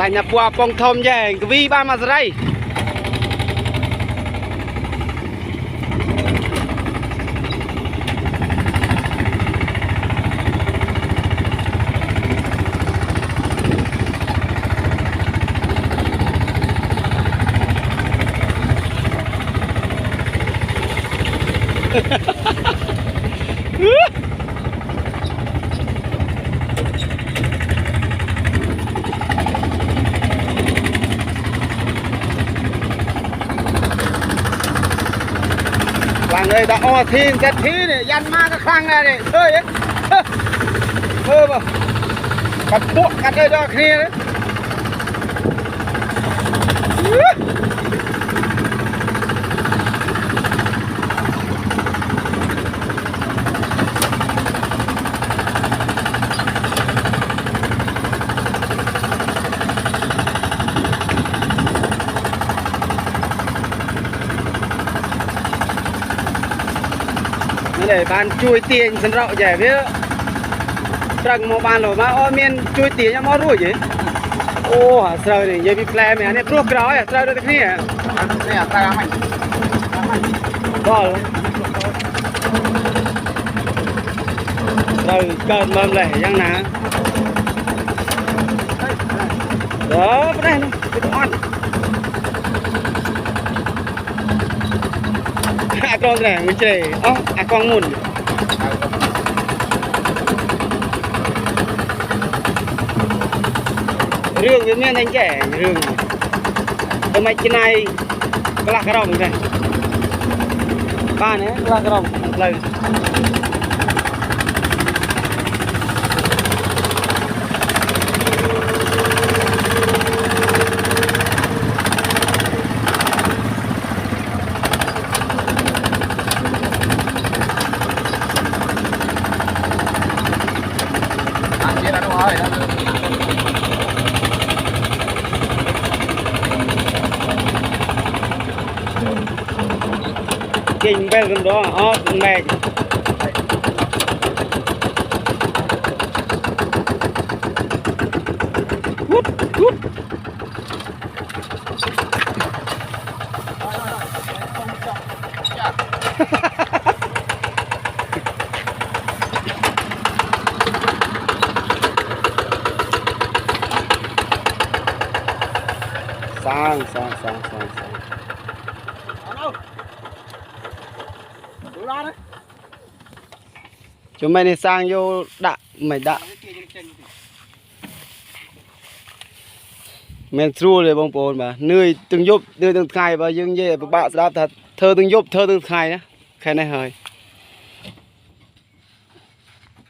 lại nhập qua phong thom về cái vi ban mà ra đây bạn ơi đã o thiên cái thí này dân ma cái khang này này chơi đấy mơ mà bắt buộc cắt đây cho kia đấy để ban chui tiền sân rộng rẻ với trăng một ban rồi mà ôi miền chui tiền cho món ruồi gì ô hả sờ này giờ bị plei mẹ này ruột cái đó à sờ được cái này à tay mày đó rồi cơn mầm lẻ răng ná đó cái này cái con con này mình chơi con mùn rương với miếng anh trẻ rương cái máy trên này có là cái đồng này ba nữa là cái đồng lần kinh bèo gần đó mẹ hút hút sang chúng mày này sang vô đạ mày đạ men trueเลยបងប្អូនបាទនឿយទាំងយប់នឿយទាំងថ្ងៃបើយើងនិយាយឲ្យពិបាកស្ដាប់ថាធ្វើទាំងយប់ធ្វើទាំងថ្ងៃណាខែនេះហើយ